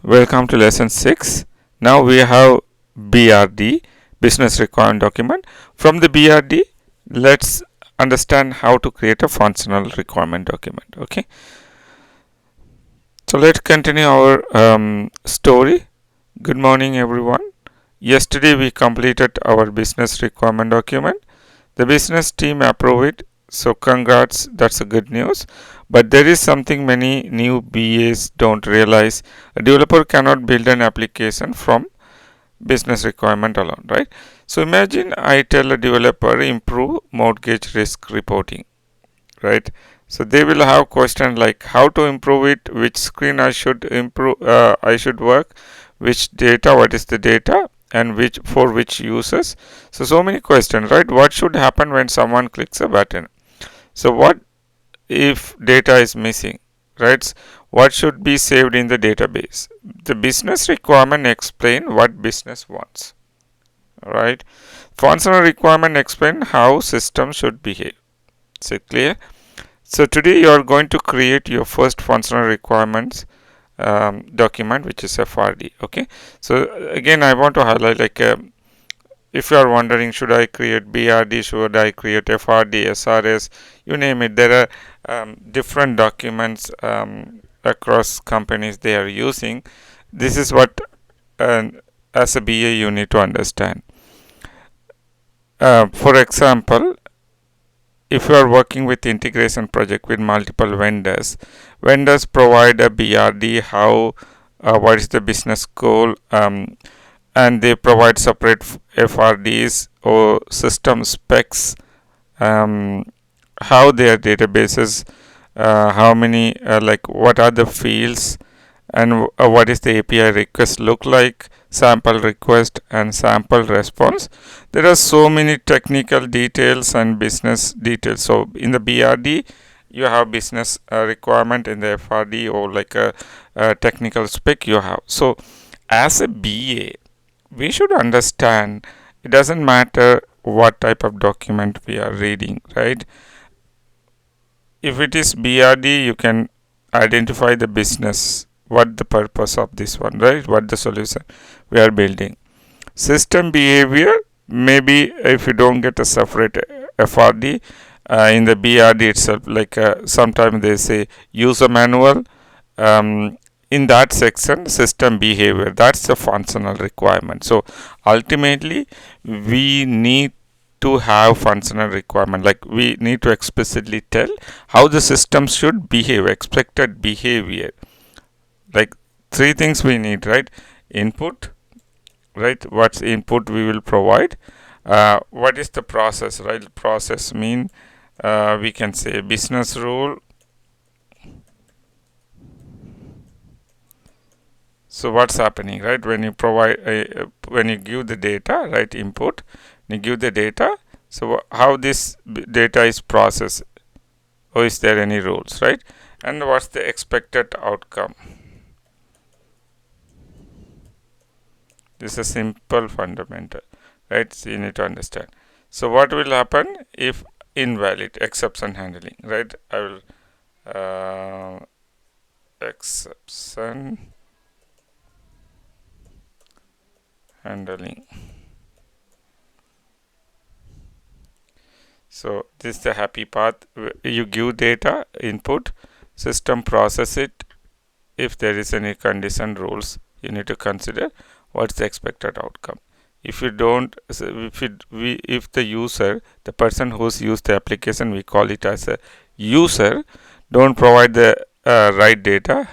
Welcome to lesson 6. Now we have BRD, business requirement document. From the BRD, let's understand how to create a functional requirement document. Okay. So let's continue our story. Good morning, everyone. Yesterday we completed our business requirement document. The business team approved it. So congrats, that's a good news. But there is something many new BAs don't realize. A developer cannot build an application from business requirement alone, right? So imagine I tell a developer improve mortgage risk reporting, right? So they will have question like how to improve it, which screen I should improve, I should work, which data, what is the data, and which for which users. So many questions, right? What should happen when someone clicks a button? So what if data is missing, right? What should be saved in the database? The business requirement explain what business wants, right? Functional requirement explain how system should behave. So clear? So today you are going to create your first functional requirements document, which is FRD. Okay. So again, I want to highlight like if you are wondering, should I create BRD, should I create FRD, SRS, you name it. There are different documents across companies they are using. This is what as a BA you need to understand. For example, if you are working with integration project with multiple vendors provide a BRD, how what is the business goal, and they provide separate FRDs or system specs, how their databases, how many like what are the fields, and what is the API request look like, sample request and sample response. There are so many technical details and business details. So in the BRD you have business requirement, in the FRD or like a technical spec you have. So as a BA we should understand it doesn't matter what type of document we are reading, right? If it is BRD you can identify the business, what the purpose of this one, right? What the solution we are building. System behavior, maybe if you don't get a separate FRD in the BRD itself, like sometimes they say user manual, in that section system behavior, that's the functional requirement. So ultimately we need to have functional requirement, like we need to explicitly tell how the system should behave, expected behavior. Like three things we need, right? Input, right? What's input we will provide, what is the process, right? Process mean we can say business rule. So what's happening, right? When you provide when you give the data, right? Input, you give the data. So how this data is processed, or is there any rules, right? And what's the expected outcome? This is a simple fundamental, right? So you need to understand. So what will happen if invalid, exception handling, right? I will exception handling. So this is the happy path. You give data input, system process it. If there is any condition rules, you need to consider what's the expected outcome. If you don't, if the user, the person who's used the application, we call it as a user, don't provide the right data,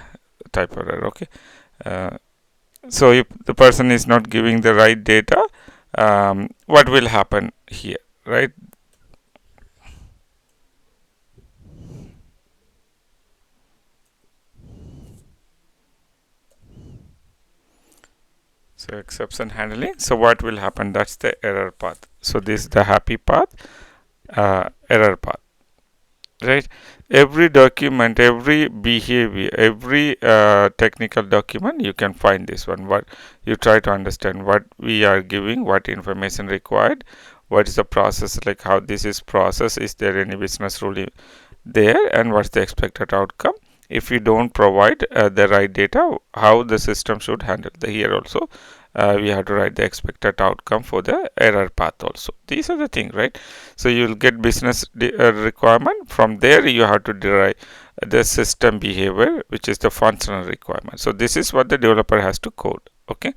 type error. Okay. So if the person is not giving the right data, what will happen here, right? So exception handling. So what will happen? That's the error path. So this is the happy path, error path, right? Every document, every behavior, every technical document, you can find this one. What you try to understand what we are giving, what information required, what is the process, like how this is processed, is there any business rule there, and what's the expected outcome. if you don't provide the right data, how the system should handle. Here also we have to write the expected outcome for the error path also. These are the things, right? So you will get business requirement. From there you have to derive the system behavior, which is the functional requirement. So this is what the developer has to code. Okay,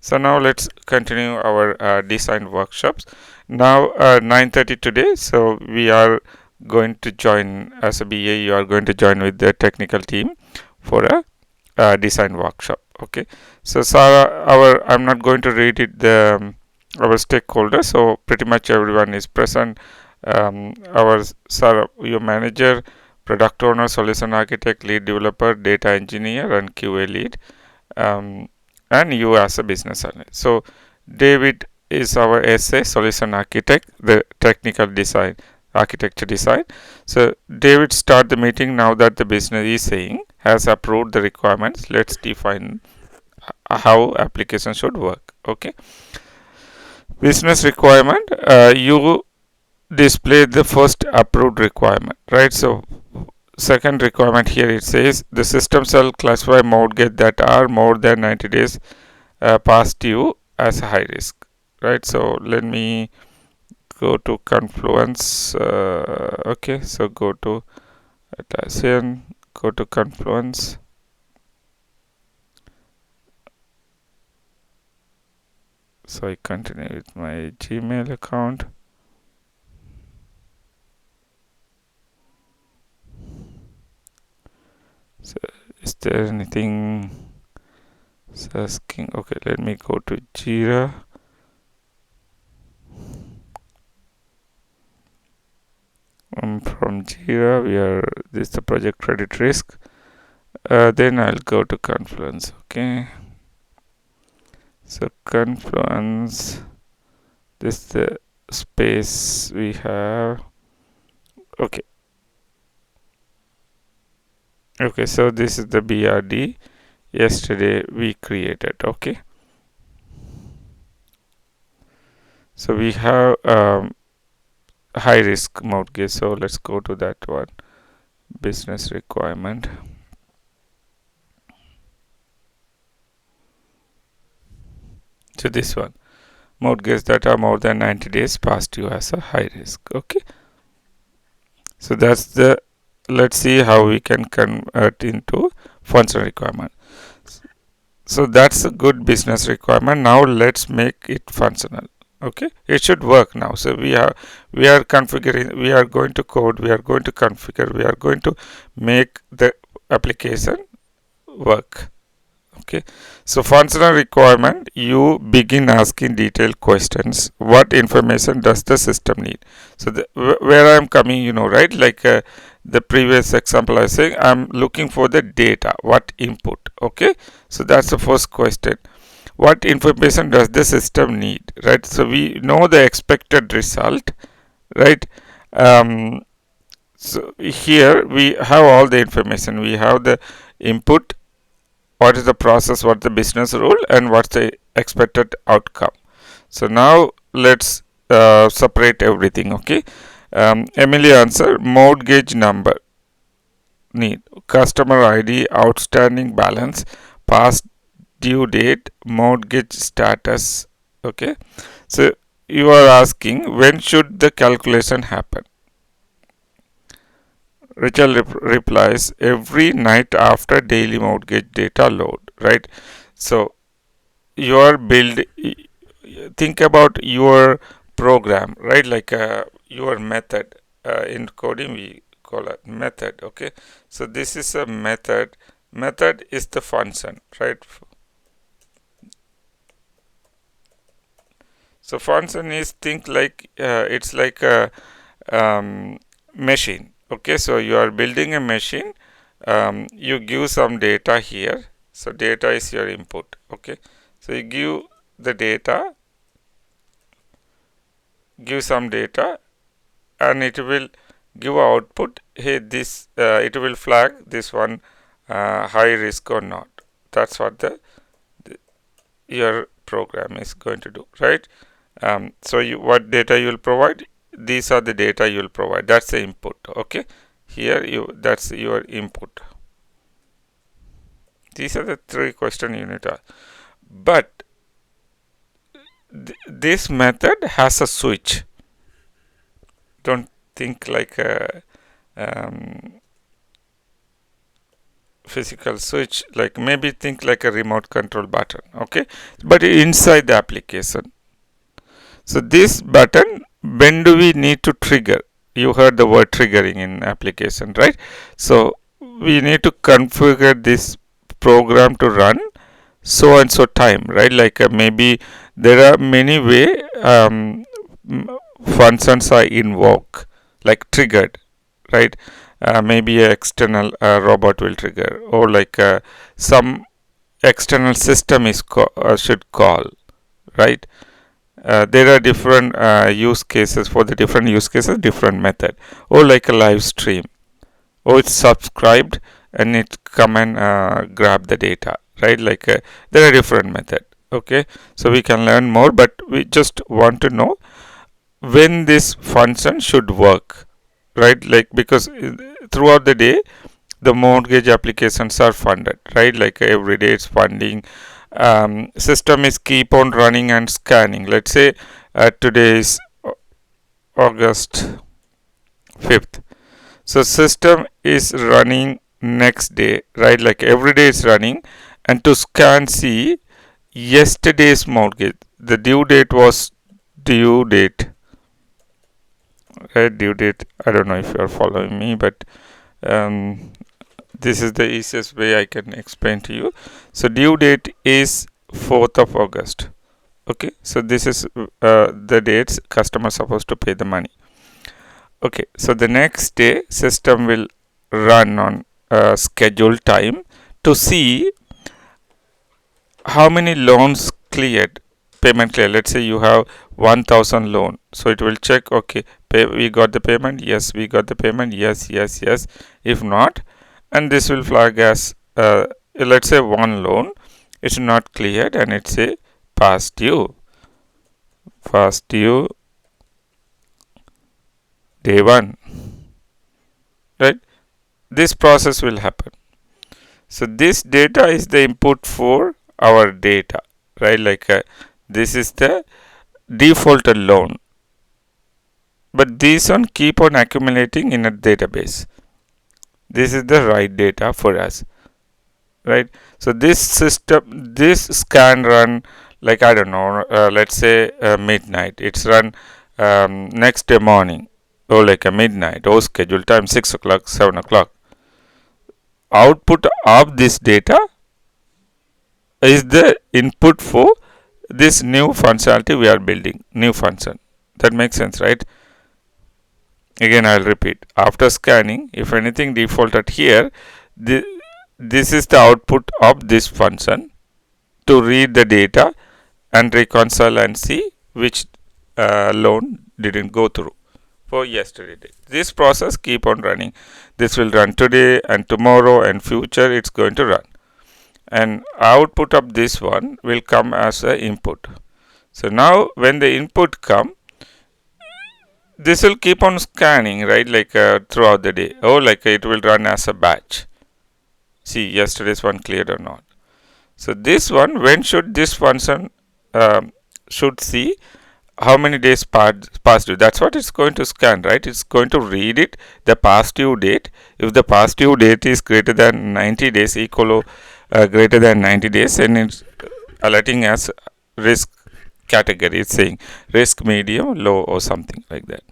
so now let's continue our design workshops. Now 9:30 today, so we are going to join as a BA. You are going to join with the technical team for a design workshop. Okay, so Sarah, I'm not going to read it, the our stakeholders, so pretty much everyone is present. Our Sarah, your manager, product owner, solution architect, lead developer, data engineer, and QA lead, um, and you as a business analyst. So David is our SA solution architect, the technical design architecture design. So David, start the meeting now that the business is saying has approved the requirements. Let's define how application should work. Okay, business requirement, you display the first approved requirement, right? So second requirement here, it says the system shall classify mortgage that are more than 90 days past due as high risk, right? So let me go to Confluence. Okay, so go to Atlassian, go to Confluence. So I continue with my Gmail account. So is there anything asking? Okay, let me go to Jira. From Jira, this is the project credit risk. Then I'll go to Confluence. Okay, so Confluence, this is the space we have. Okay, so this is the BRD yesterday we created. Okay, so we have high risk mortgage, so let's go to that one, business requirement. So this one, mortgage that are more than 90 days past due as a high risk. Okay, so that's the, let's see how we can convert into functional requirement. So that's a good business requirement. Now let's make it functional. Okay, it should work now. So we are configuring, we are going to code, we are going to configure, we are going to make the application work. Okay, so functional requirement, you begin asking detailed questions. What information does the system need? So where I am coming, you know, right, like the previous example I was saying, I'm looking for the data, what input. Okay, so that's the first question. What information does the system need, right? So we know the expected result, right? So here we have all the information. We have the input, what is the process, what the business rule, and what's the expected outcome. So now let's separate everything. Okay, Emily answer, mortgage number need, customer ID, outstanding balance, past due date, mortgage status. Okay, so you are asking when should the calculation happen. Rachel replies, every night after daily mortgage data load, right? So your build, think about your program, right? Like your method, in coding we call it method. Okay, so this is a method. Method is the function, right? So function is, think like it's like a machine. Okay, so you are building a machine. You give some data here. So data is your input. Okay, so you give the data, give some data, and it will give output. Hey, this it will flag this one high risk or not. That's what your program is going to do, right? So what data you will provide, these are the data you will provide, that's the input. Okay, here that's your input. These are the three questions you need to ask. But this method has a switch. Don't think like a physical switch, like maybe think like a remote control button, okay, but inside the application. So this button, when do we need to trigger? You heard the word triggering in application, right? So we need to configure this program to run so and so time, right? Like maybe there are many way functions are invoked, like triggered, right? Maybe an external robot will trigger, or like some external system is should call, right? There are different use cases. For the different use cases, different method, or like a live stream, or it's subscribed and it come and grab the data, right? Like there are different method, okay. So we can learn more, but we just want to know when this function should work, right? Like because throughout the day the mortgage applications are funded, right? Like every day it's funding. System is keep on running and scanning. Let's say today is August 5th. So system is running next day, right? Like every day is running, and to scan see yesterday's mortgage. The due date was due date, right? Due date. I don't know if you are following me, but this is the easiest way I can explain to you. So due date is 4th of August. Okay, so this is the dates customer supposed to pay the money. Okay, so the next day system will run on scheduled time to see how many loans cleared, payment clear. Let's say you have 1000 loan, so it will check, okay, we got the payment, yes, we got the payment, yes, yes, yes. If not, and this will flag as let's say one loan it's not cleared and it's a past due day 1, right? This process will happen. So this data is the input for our data, right? Like this is the defaulted loan, but these one keep on accumulating in a database. This is the right data for us, right? So this system, this scan run, like I don't know, let's say midnight. It's run next day morning, or like a midnight, or scheduled time 6 o'clock, 7 o'clock. Output of this data is the input for this new functionality we are building, new function. That makes sense, right? Again, I'll repeat. After scanning, if anything defaulted here, this is the output of this function to read the data and reconcile and see which loan didn't go through for yesterday. This process keep on running. This will run today and tomorrow and future it's going to run. And output of this one will come as a input. So now when the input come, this will keep on scanning, right? Like throughout the day. Oh, like it will run as a batch. See yesterday's one cleared or not. So this one, when should this function should see how many days past due. That's what it's going to scan, right? It's going to read it, the past due date. If the past due date is greater than 90 days, equal or greater than 90 days, and it's alerting as risk category. It's saying risk, medium, low, or something like that.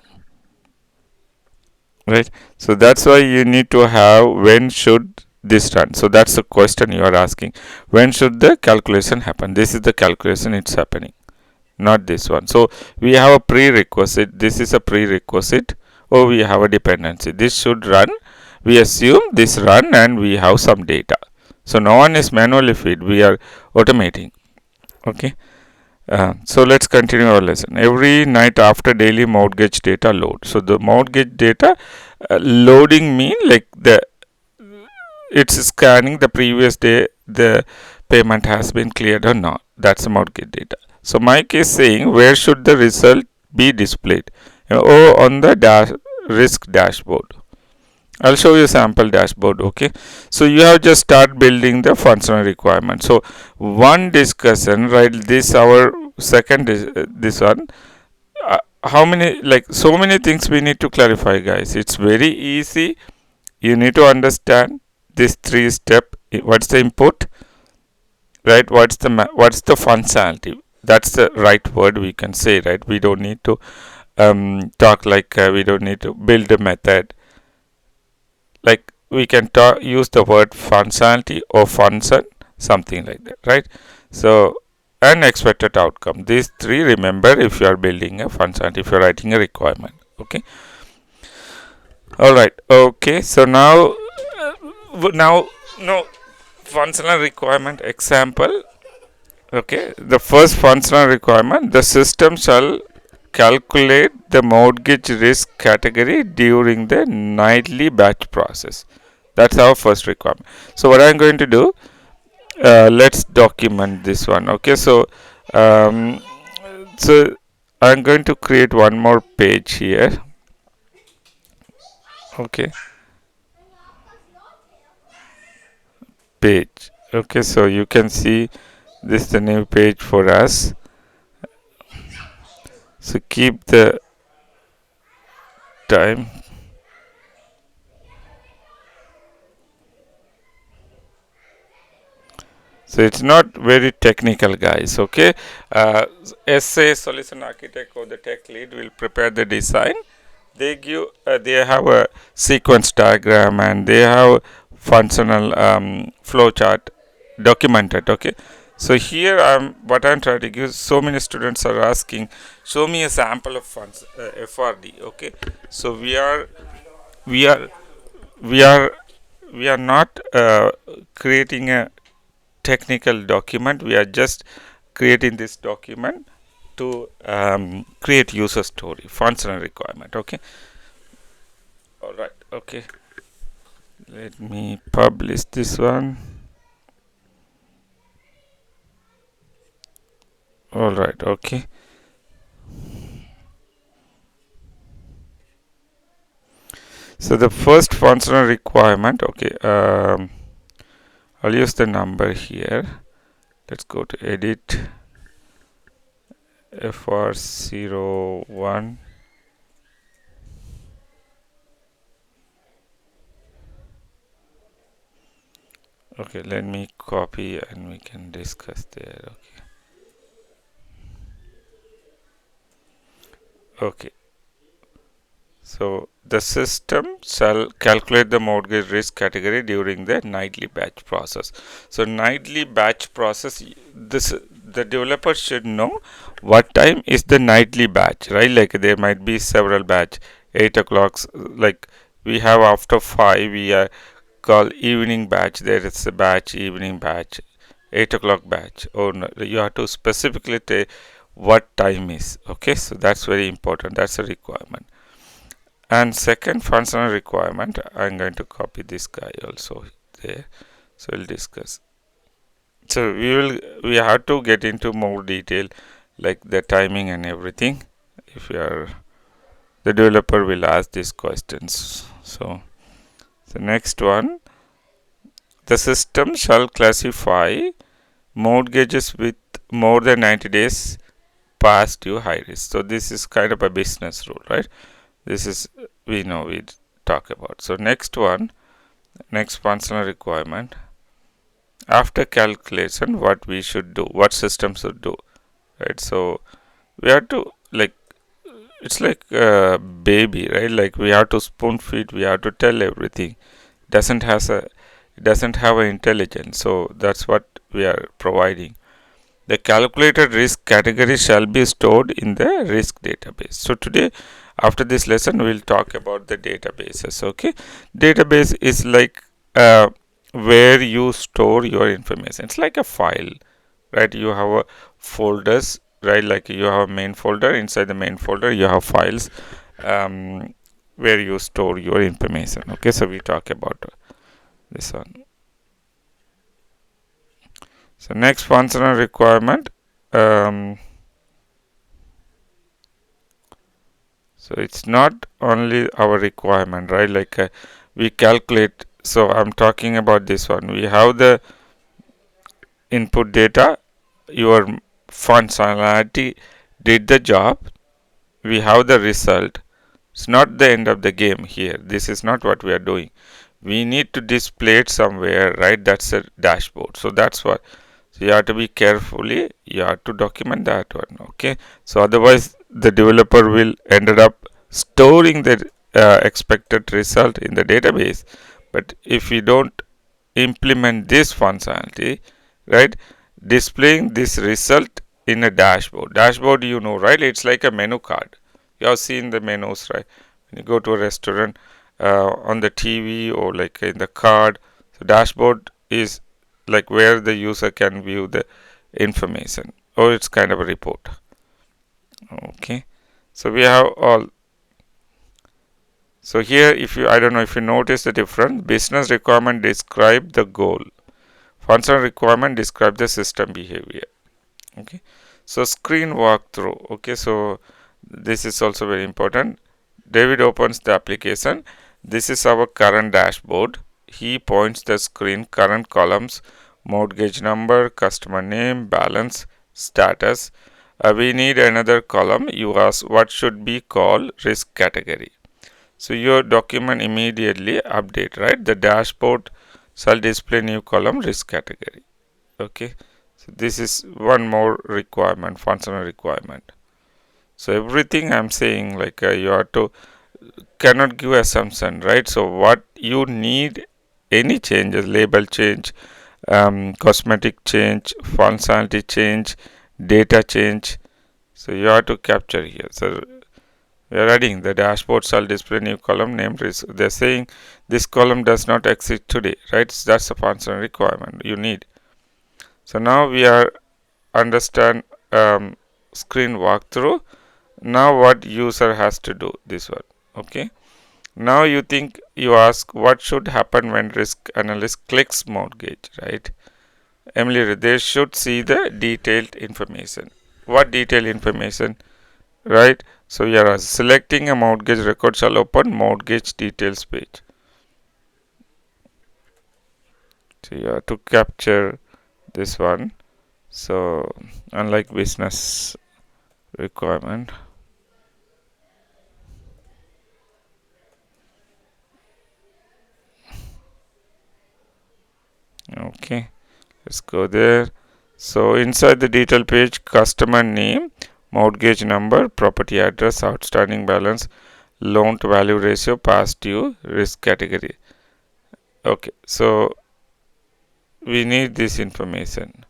Right? So that's why you need to have when should this run. So that's the question you are asking. When should the calculation happen? This is the calculation it's happening, not this one. So we have a prerequisite. This is a prerequisite, or we have a dependency. This should run. We assume this run and we have some data. So no one is manually feed. We are automating. Okay. So let's continue our lesson. Every night after daily mortgage data load. So the mortgage data loading mean like it's scanning the previous day the payment has been cleared or not. That's the mortgage data. So Mike is saying where should the result be displayed? On the risk dashboard. I'll show you sample dashboard. Okay, so you have just start building the functional requirement. So one discussion, right? This our second is this one. How many, like, so many things we need to clarify, guys. It's very easy. You need to understand this three step. What's the input, right? What's the functionality? That's the right word we can say, right? We don't need to talk like we don't need to build a method. Like we can use the word functionality or function, something like that, right? So unexpected outcome. These three, remember, if you are building a functionality, if you are writing a requirement. Okay. All right. Okay. So now no functional requirement example. Okay, the first functional requirement, the system shall calculate the mortgage risk category during the nightly batch process. That's our first requirement. So what I'm going to do, let's document this one. Okay, um, so I'm going to create one more page here. Okay, page. Okay, so you can see this is the new page for us. So keep the time. So it's not very technical, guys. Okay, SA solution architect or the tech lead will prepare the design. They have a sequence diagram and they have functional flow chart documented. Okay, so here what I'm trying to give. So many students are asking, show me a sample of FRD. Okay, so we are we are we are not creating a technical document. We are just creating this document to create user story, functional requirement. Okay, all right. Okay, let me publish this one. All right. Okay, so the first functional requirement. Okay, I'll use the number here. Let's go to edit FR01. Okay, let me copy and we can discuss there. Okay. Okay. So the system shall calculate the mortgage risk category during the nightly batch process. So nightly batch process, this the developer should know what time is the nightly batch, right? Like there might be several batch, 8 o'clock. Like we have after 5, we call evening batch. There is a batch, evening batch, 8 o'clock batch. Or no, you have to specifically tell what time is. Okay, so that's very important. That's a requirement. And second functional requirement, I'm going to copy this guy also there. So we'll discuss. So we have to get into more detail like the timing and everything. If you are the developer will ask these questions. So the next one, the system shall classify mortgages with more than 90 days past due high risk. So this is kind of a business rule, right? This is we know we talk about. So next one, next functional requirement, after calculation what we should do, what system should do, right? So we have to, like, it's like a baby, right? Like we have to spoon feed, we have to tell everything. Doesn't have an intelligence. So that's what we are providing. The calculated risk category shall be stored in the risk database. So today, after this lesson, we'll talk about the databases. Okay, database is like where you store your information. It's like a file, right? You have a folders, right? Like you have a main folder. Inside the main folder, you have files where you store your information. Okay, so we talk about this one. So next functional requirement. So it's not only our requirement, right? Like we calculate. So I'm talking about this one. We have the input data, your functionality did the job, we have the result. It's not the end of the game here. This is not what we are doing. We need to display it somewhere, right? That's a dashboard. So that's what. So you have to be carefully, you have to document that one. Okay. So otherwise the developer will ended up storing the expected result in the database. But if we don't implement this functionality, right, displaying this result in a dashboard. Dashboard, you know, right? It's like a menu card. You have seen the menus, right? When you go to a restaurant, on the TV or like in the card. So dashboard is like where the user can view the information, or it's kind of a report. Okay. So we have all. So here, if you, I don't know if you notice the difference. Business requirement describe the goal. Functional requirement describe the system behavior. Okay. So screen walkthrough. Okay. So this is also very important. David opens the application. This is our current dashboard. He points the screen, current columns, mortgage number, customer name, balance, status. We need another column. You ask what should be called risk category. So your document immediately update, right? The dashboard shall display new column risk category. Okay. So this is one more requirement, functional requirement. So everything I'm saying, like you have to cannot give assumption, right? So what you need, any changes, label change, cosmetic change, functionality change, data change. So you have to capture here. So we are adding the dashboard shall display new column named risk. They're saying this column does not exist today, right? So that's a functional requirement you need. So now we are understand screen walkthrough. Now what user has to do this one. Okay. Now you think, you ask what should happen when risk analyst clicks mortgage, right? Emily, they should see the detailed information. What detailed information, right? So you are selecting a mortgage record shall open mortgage details page. So you have to capture this one. So unlike business requirement. Okay, let's go there. So inside the detail page, customer name, mortgage number, property address, outstanding balance, loan to value ratio, past due, risk category. Okay, so we need this information.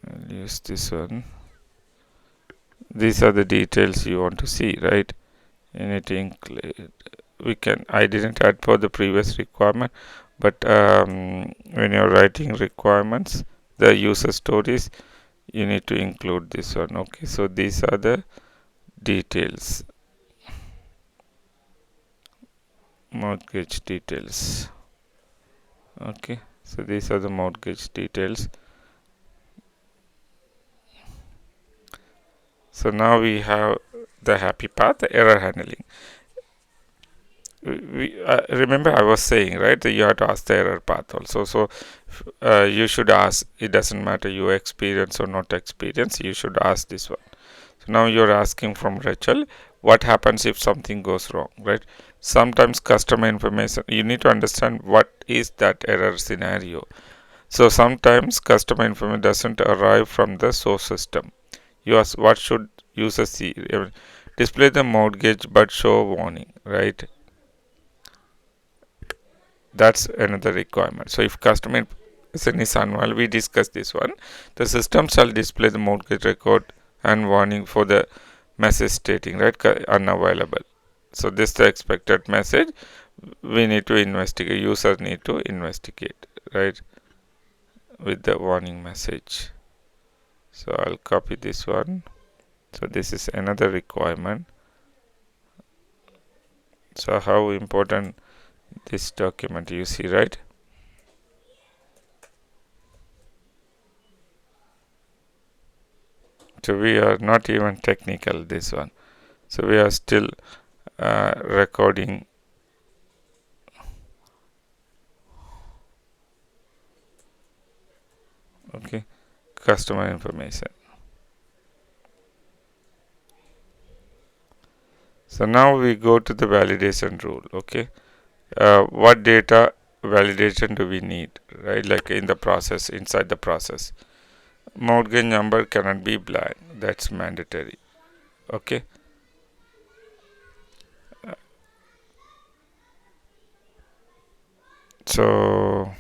I'll use this one. These are the details you want to see, right? You need to include. We can. I didn't add for the previous requirement, but when you're writing requirements, the user stories, you need to include this one. Okay, so these are the details, mortgage details. Okay, so these are the mortgage details. So now we have the happy path, error handling. Remember I was saying, right, that you have to ask the error path also. So you should ask, it doesn't matter you experience or not experience, you should ask this one. So now you're asking from Rachel, what happens if something goes wrong, right? Sometimes customer information, you need to understand what is that error scenario. So sometimes customer information doesn't arrive from the source system. You ask what should user see? Display the mortgage but show warning, right? That's another requirement. So if customer information is unavailable, we discussed this one. The system shall display the mortgage record and warning for the message stating, right, unavailable. So this is the expected message. We need to investigate. User need to investigate, right, with the warning message. So I'll copy this one. So this is another requirement. So how important this document you see, right? So we are not even technical this one. So we are still recording. Okay, customer information. So now we go to the validation rule. Okay, what data validation do we need, right? Like in the process, inside the process, mortgage number cannot be blank. That's mandatory. Okay. So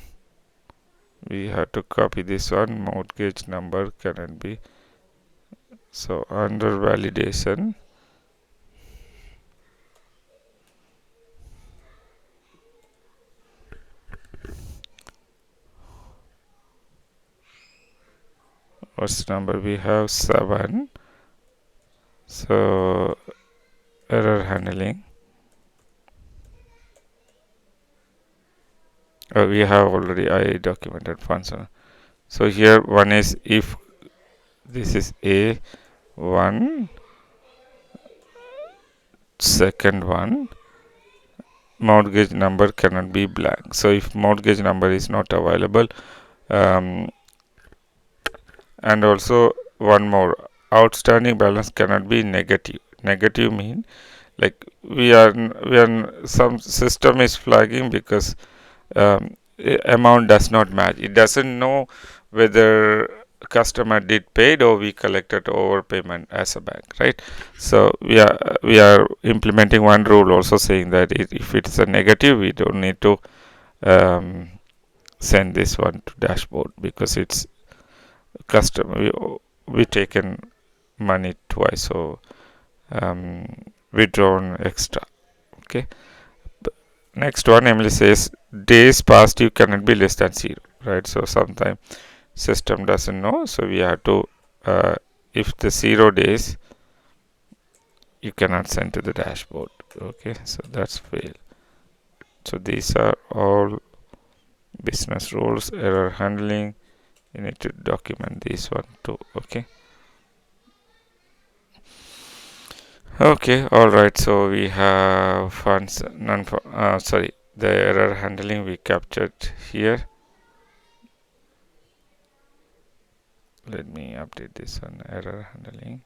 we have to copy this one. Mortgage number cannot be. So under validation, what's the number? We have 7. So error handling. We have already I documented function. So here one is if this is a one, second one, mortgage number cannot be blank. So if mortgage number is not available, um, and also one more, outstanding balance cannot be negative. Negative mean like some system is flagging because amount does not match. It doesn't know whether customer did paid or we collected overpayment as a bank, right? So we are implementing one rule also saying that if it's a negative, we don't need to um, send this one to dashboard because it's customer. We taken money twice, so withdrawn extra. Okay. Next one, Emily says days past due cannot be less than 0, right? So sometimes system doesn't know, so we have to if the 0 days, you cannot send to the dashboard. Okay, so that's fail. So these are all business rules. Error handling, you need to document this one too. Okay. Okay, all right. So we have funds non sorry, the error handling we captured here. Let me update this one. Error handling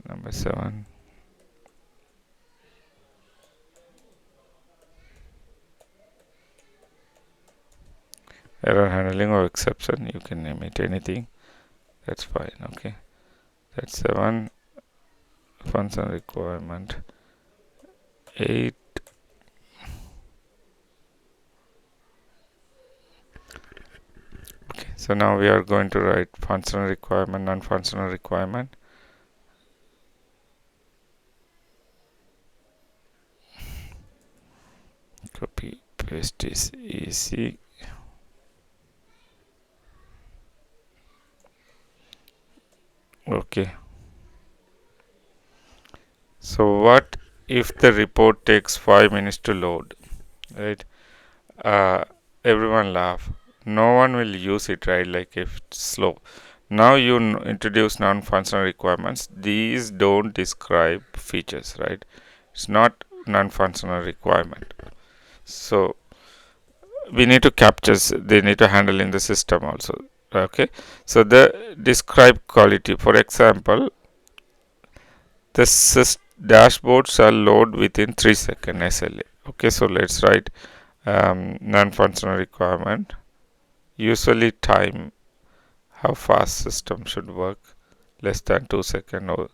number 7. Error handling or exception, you can name it anything. That's fine. Okay, that's 7. Function requirement 8. Okay, so now we are going to write functional requirement, non-functional requirement. Copy paste is easy. Okay, so what if the report takes 5 minutes to load, right? Everyone laugh. No one will use it, right? Like if it's slow. Now you introduce non-functional requirements. These don't describe features, right? It's not non-functional requirement. So we need to capture. They need to handle in the system also. Okay. So the describe quality. For example, the dashboard shall load within 3 seconds SLA. Okay. So let's write non-functional requirement. Usually time how fast system should work, less than 2 seconds or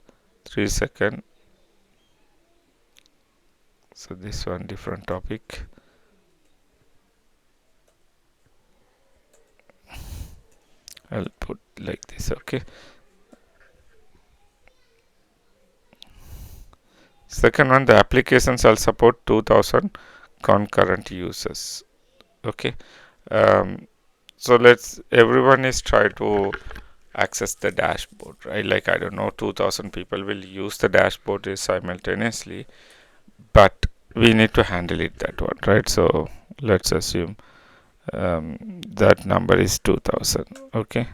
3 seconds. So this one different topic. I'll put like this. Okay. Second one, the application shall support 2000 concurrent users. Okay. So everyone is try to access the dashboard, right? Like I don't know, 2000 people will use the dashboard simultaneously, but we need to handle it that one, right? So let's assume that number is 2000. Okay.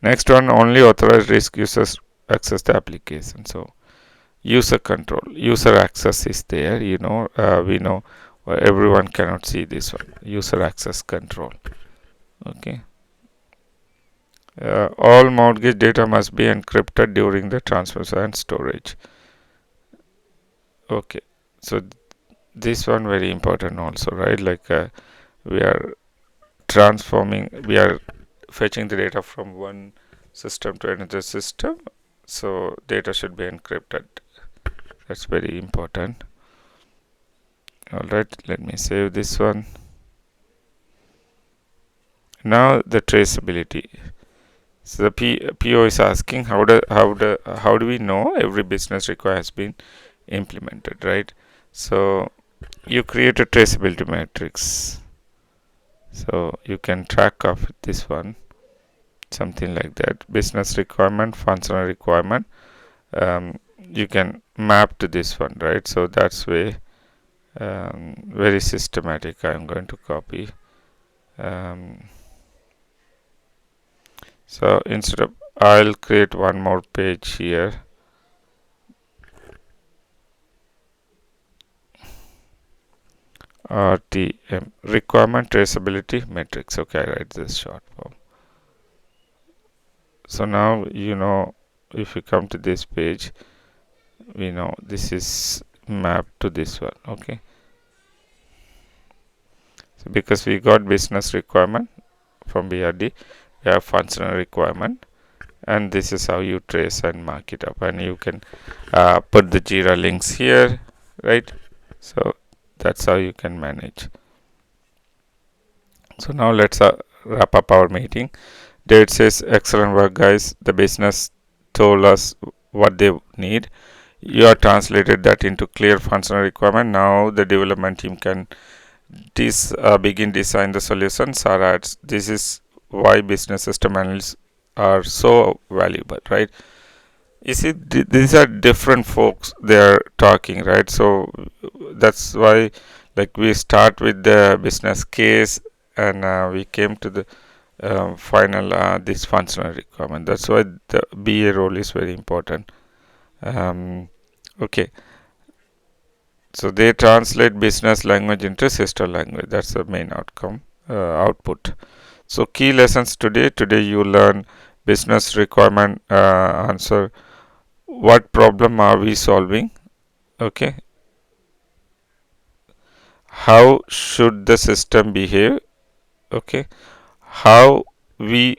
Next one, only authorized risk users access the application. So user control, user access is there. We know everyone cannot see this one. User access control. Okay. All mortgage data must be encrypted during the transfer and storage. Okay. So this one very important also, right? Like we are we are fetching the data from one system to another system, so data should be encrypted. That's very important. All right, let me save this one. Now the traceability. So the PO is asking how do we know every business request has been implemented, right? So you create a traceability matrix, so you can track of this one, something like that. Business requirement, functional requirement, you can map to this one, right? So that's way very systematic. I'm going to copy. So instead of, I'll create one more page here. RTM, requirement traceability matrix. Okay, I write this short form. So now if you come to this page, we know this is mapped to this one. Okay, so because we got business requirement from BRD, we have functional requirement, and this is how you trace and mark it up, and you can put the jira links here, right? So that's how you can manage. So now let's wrap up our meeting. David says, excellent work guys, the business told us what they need, you are translated that into clear functional requirement. Now the development team can begin design the solution. Sarah adds, this is why business system analysts are so valuable, right? You see, these are different folks they are talking, right? So that's why, like, we start with the business case, and we came to the final this functional requirement. That's why the BA role is very important. Okay, so they translate business language into system language. That's the main output. So key lessons today. Today you learn business requirement answer. What problem are we solving? Okay. How should the system behave? Okay. How we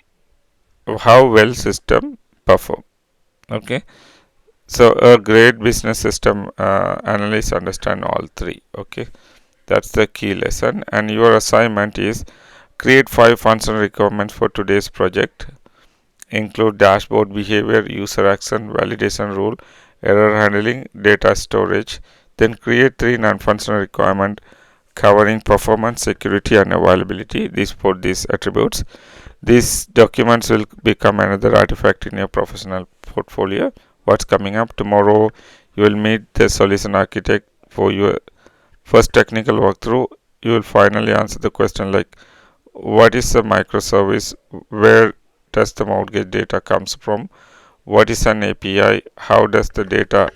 how well system perform. Okay. So a great business system analysts understand all three. Okay. That's the key lesson. And your assignment is create 5 functional requirements for today's project. Include dashboard behavior, user action, validation rule, error handling, data storage. Then create 3 non-functional requirements covering performance, security, and availability. These attributes. These documents will become another artifact in your professional portfolio. What's coming up tomorrow? You will meet the solution architect for your first technical walkthrough. You will finally answer the question like, what is a microservice? Where does the mortgage data comes from? What is an API? How does the data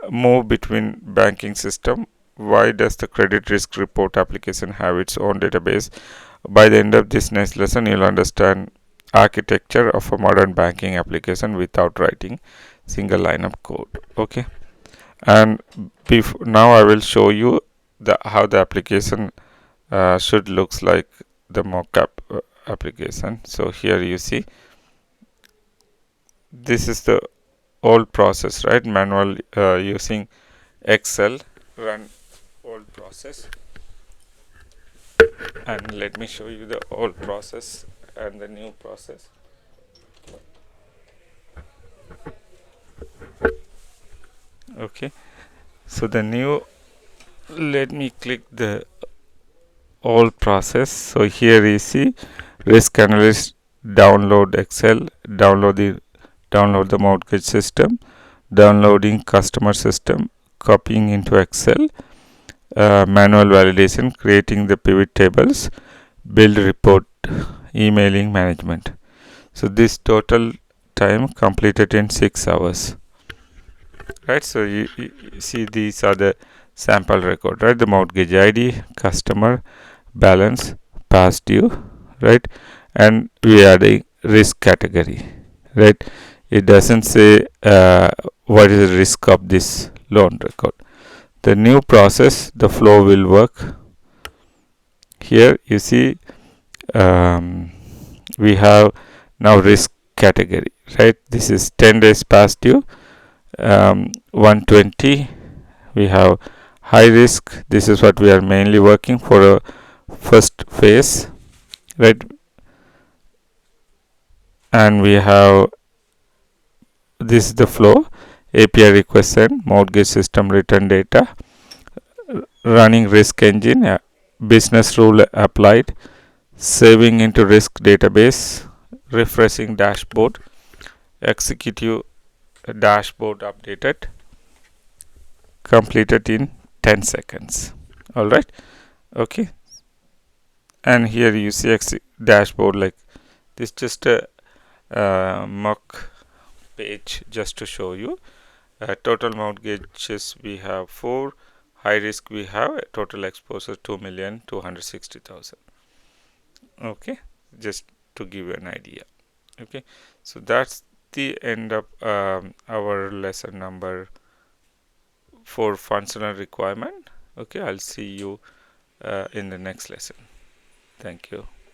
move between banking system? Why does the credit risk report application have its own database? By the end of this next lesson, you'll understand architecture of a modern banking application without writing single line of code. Okay, and now I will show you how the application should looks like, the mockup application. So here you see this is the old process, right? Manual using Excel, run old process, and let me show you the old process and the new process. Okay, so the new, let me click the old process. So here you see risk analyst, download Excel, download the mortgage system, downloading customer system, copying into Excel, manual validation, creating the pivot tables, build report, emailing management. So this total time completed in 6 hours. Right, so you see these are the sample record, right? The mortgage ID, customer, balance, past due, right? And we are the risk category, right? It doesn't say what is the risk of this loan record. The new process, the flow will work. Here you see we have now risk category, right? This is 10 days past due, 120. We have high risk. This is what we are mainly working for a first phase, right? And we have this is the flow: API request send, mortgage system return data, running risk engine, business rule applied, saving into risk database, refreshing dashboard, executive dashboard updated, completed in 10 seconds. All right, okay. And here you see dashboard like this, just a mock page just to show you. Total mortgages we have 4, high risk we have total exposure 2,260,000. Okay, just to give you an idea. Okay, so that's the end of our lesson number 4, functional requirement. Okay, I'll see you in the next lesson. Thank you.